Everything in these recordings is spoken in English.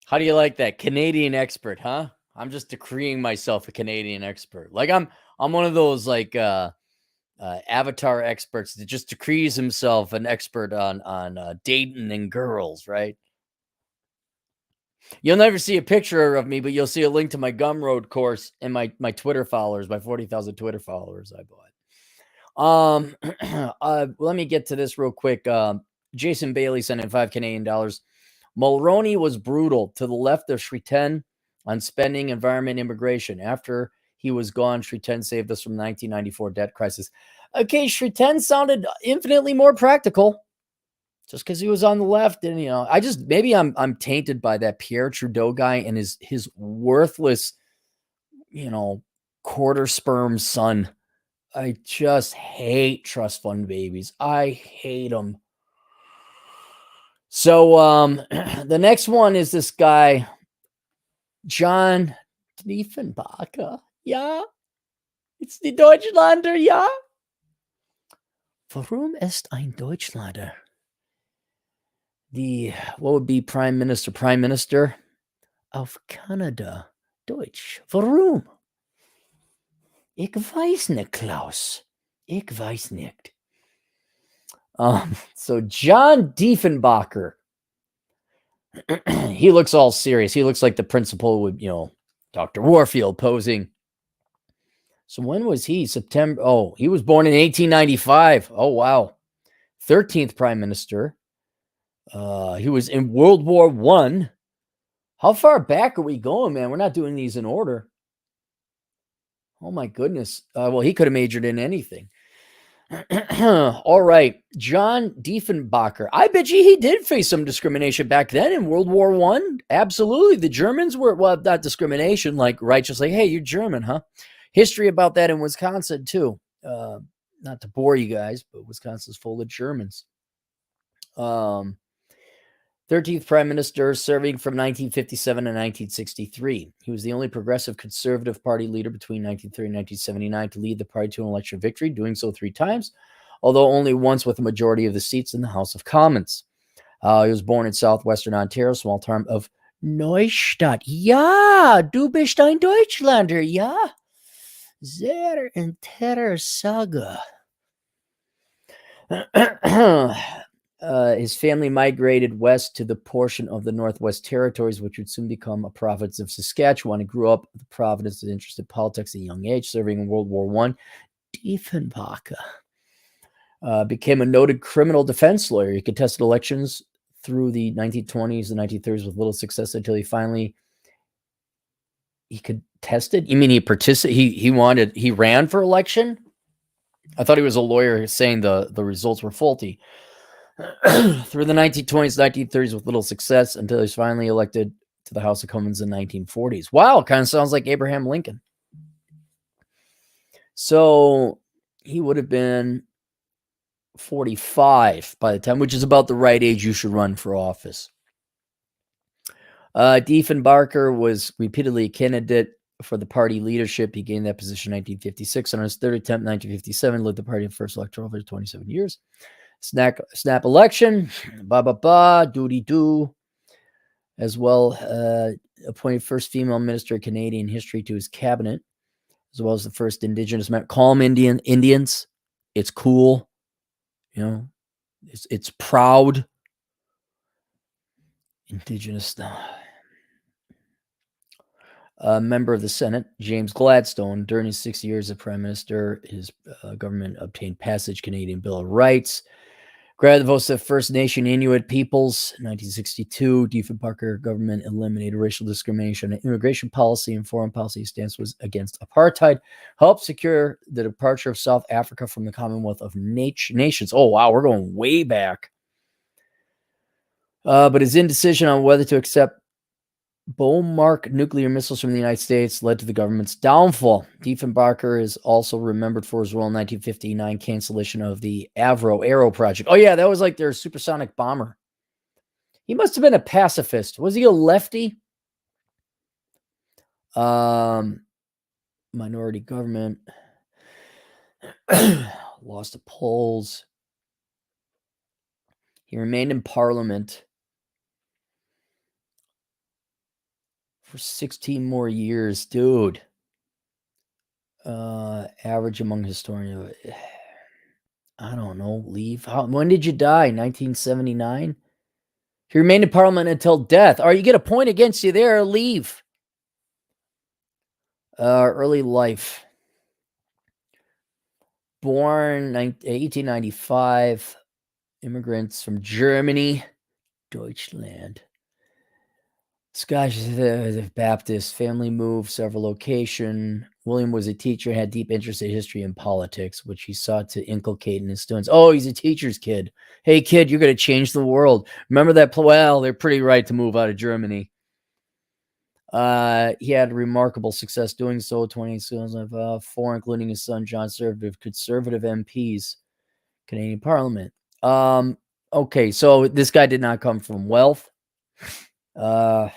How do you like that? Canadian expert, huh? I'm just decreeing myself a Canadian expert. Like I'm one of those like avatar experts that just decrees himself an expert on dating and girls, right? You'll never see a picture of me, but you'll see a link to my Gumroad course and my Twitter followers, my 40,000 Twitter followers I bought. Let me get to this real quick. Jason Bailey sent in $5 Canadian. Mulroney was brutal to the left of Shriten on spending, environment, immigration. After he was gone, Shriten saved us from 1994 debt crisis. Okay, Shriten sounded infinitely more practical. Just because he was on the left, and I just maybe I'm tainted by that Pierre Trudeau guy and his worthless, quarter sperm son. I just hate trust fund babies. I hate them. So the next one is this guy, John Diefenbaker. Yeah, it's the Deutschlander. Ja. Warum ist ein Deutschlander? What would be Prime Minister of Canada? Deutsch. Warum? Ich weiß nicht, Klaus. Ich weiß nicht. So John Diefenbaker. He looks all serious. He looks like the principal with, Dr. Warfield posing. So when was he? September. Oh, he was born in 1895. Oh, wow. 13th Prime Minister. He was in World War I. How far back are we going, man? We're not doing these in order. Oh, my goodness. Well, he could have majored in anything. All right. John Diefenbaker. I bet you he did face some discrimination back then in World War I. Absolutely. The Germans were, well, not discrimination, like righteously, hey, you're German, huh? History about that in Wisconsin, too. Not to bore you guys, but Wisconsin's full of Germans. 13th Prime Minister, serving from 1957 to 1963. He was the only progressive Conservative Party leader between 1930 and 1979 to lead the party to an election victory, doing so 3 times, although only once with a majority of the seats in the House of Commons. He was born in southwestern Ontario, small town of Neustadt. Ja, du bist ein Deutschlander, ja. Sehr interessant. His family migrated west to the portion of the Northwest Territories, which would soon become a province of Saskatchewan. He grew up with the province and interested in politics at a young age, serving in World War I. Diefenbaker became a noted criminal defense lawyer. He contested elections through the 1920s and 1930s with little success until he contested. You mean he participated? He ran for election? I thought he was a lawyer saying the results were faulty. Through the 1920s, 1930s with little success until he was finally elected to the House of Commons in the 1940s. Wow, kind of sounds like Abraham Lincoln. So he would have been 45 by the time, which is about the right age you should run for office. Diefenbaker was repeatedly a candidate for the party leadership. He gained that position in 1956. On his third attempt in 1957, led the party in first electoral for 27 years. Snap election, doody-doo, as well appointed first female minister of Canadian history to his cabinet, as well as the first Indigenous man. Call them Indians. It's cool. It's proud. Indigenous. A member of the Senate, James Gladstone, during his 6 years as Prime Minister, his government obtained passage Canadian Bill of Rights. Granted the votes of First Nation Inuit peoples. 1962, Diefenbaker government eliminated racial discrimination and immigration policy and foreign policy stance was against apartheid. Helped secure the departure of South Africa from the Commonwealth of Nations. Oh, wow, we're going way back. But his indecision on whether to accept Bomark nuclear missiles from the United States led to the government's downfall. Diefenbaker is also remembered for his role in 1959 cancellation of the Avro Aero project. Oh, yeah, that was like their supersonic bomber. He must have been a pacifist. Was he a lefty? Minority government. Lost the polls. He remained in Parliament. for 16 more years, dude. Average among historians. I don't know. Leave. When did you die? 1979? He remained in Parliament until death. All right, you get a point against you there. Leave. Early life. Born 1895. Immigrants from Germany. Deutschland. Scottish Baptist. Family moved several locations. William was a teacher and had deep interest in history and politics, which he sought to inculcate in his students. Oh, he's a teacher's kid. Hey, kid, you're going to change the world. Remember that? Well, they're pretty right to move out of Germany. He had remarkable success doing so. 20 sons of 4, including his son John, served with conservative MPs, Canadian Parliament. Okay, so this guy did not come from wealth. Guy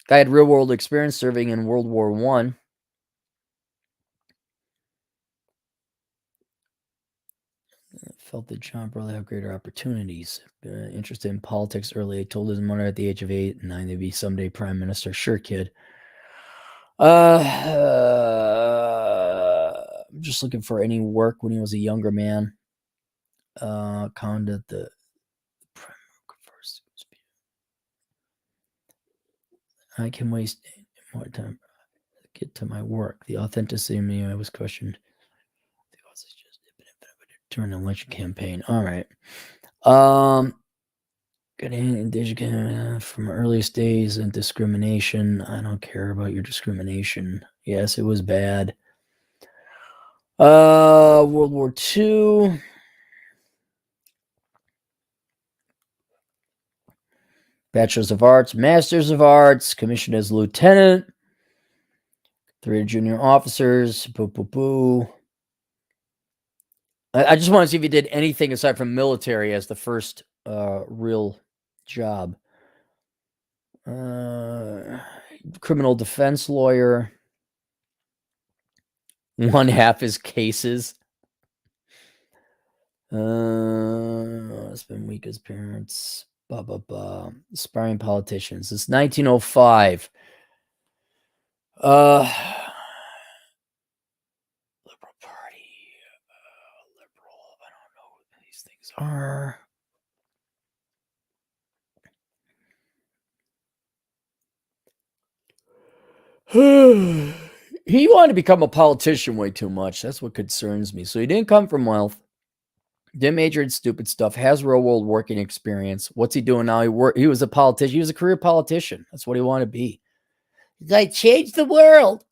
had real world experience serving in World War I. Felt that John probably had greater opportunities. Interested in politics early. He told his mother at the age of 8 and 9 to be someday prime minister. Sure, kid. I'm just looking for any work when he was a younger man. Conduct the first. I can waste more time to get to my work. The authenticity of me I was questioned. During the election campaign. All right. Getting from earliest days and discrimination. I don't care about your discrimination. Yes, it was bad. World War II. Bachelors of Arts, Masters of Arts, commissioned as lieutenant. 3 junior officers. Boo, boo, boo. I just want to see if he did anything aside from military as the first real job. Criminal defense lawyer. 1/2 his cases. Husband weak as parents. Blah, blah, blah. Aspiring politicians. It's 1905. Liberal Party. Liberal. I don't know what these things are. He wanted to become a politician way too much. That's what concerns me. So he didn't come from wealth. Didn't major in stupid stuff. Has real world working experience. What's he doing now? He was a politician. He was a career politician. That's what he wanted to be. He's like, change the world.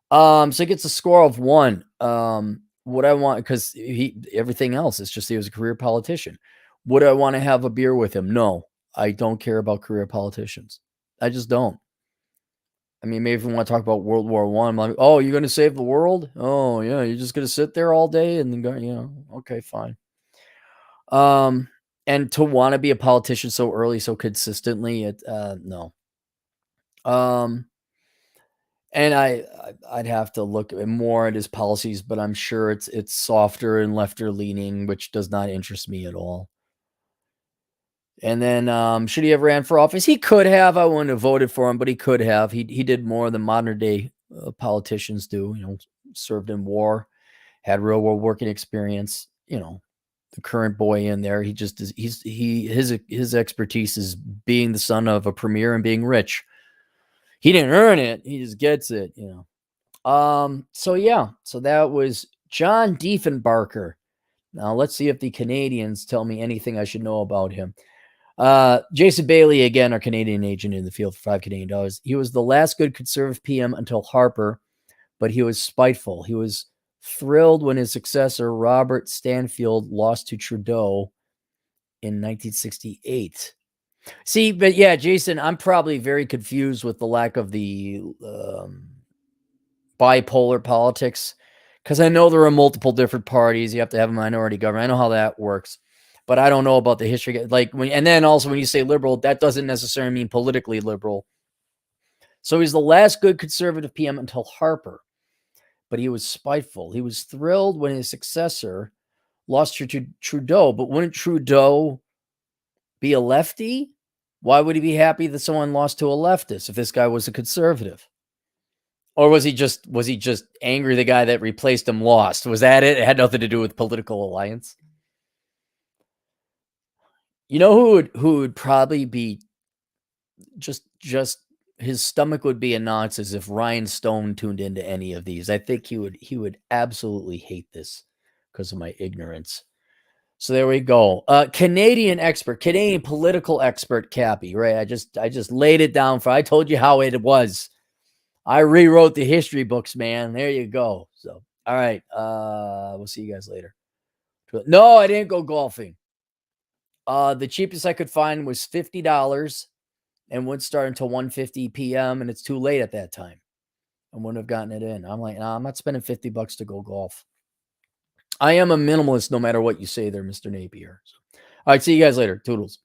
So he gets a score of 1. What I want, because everything else is just he was a career politician. Would I want to have a beer with him? No, I don't care about career politicians. I just don't. I mean, maybe if we want to talk about World War I, I'm like, oh, you're going to save the world? Oh, yeah, you're just going to sit there all day and then go, okay, fine. And to want to be a politician so early, so consistently, no. And I'd have to look more at his policies, but I'm sure it's softer and lefter leaning, which does not interest me at all. And then, should he have ran for office? He could have. I wouldn't have voted for him, but he could have. He did more than modern day politicians do. Served in war, had real world working experience. The current boy in there. He just is. His expertise is being the son of a premier and being rich. He didn't earn it. He just gets it. So yeah. So that was John Diefenbaker. Now let's see if the Canadians tell me anything I should know about him. Jason Bailey, again, our Canadian agent in the field for $5 Canadian. He was the last good Conservative PM until Harper, but he was spiteful. He was thrilled when his successor, Robert Stanfield, lost to Trudeau in 1968. See, but yeah, Jason, I'm probably very confused with the lack of the bipolar politics, because I know there are multiple different parties. You have to have a minority government. I know how that works. But I don't know about the history. And then also when you say liberal, that doesn't necessarily mean politically liberal. So he's the last good Conservative PM until Harper, but he was spiteful. He was thrilled when his successor lost to Trudeau, but wouldn't Trudeau be a lefty? Why would he be happy that someone lost to a leftist if this guy was a conservative? Or was he just angry the guy that replaced him lost? Was that it? It had nothing to do with political alliance. You know who would probably be just his stomach would be in knots as if Ryan Stone tuned into any of these. I think he would absolutely hate this because of my ignorance. So there we go. Canadian political expert, Cappy, right? I just laid it down I told you how it was. I rewrote the history books, man. There you go. So, all right. We'll see you guys later. No, I didn't go golfing. The cheapest I could find was $50 and wouldn't start until 1:50 p.m. and it's too late at that time. I wouldn't have gotten it in. I'm like, nah, I'm not spending $50 to go golf. I am a minimalist no matter what you say there, Mr. Napier. So, all right, see you guys later. Toodles.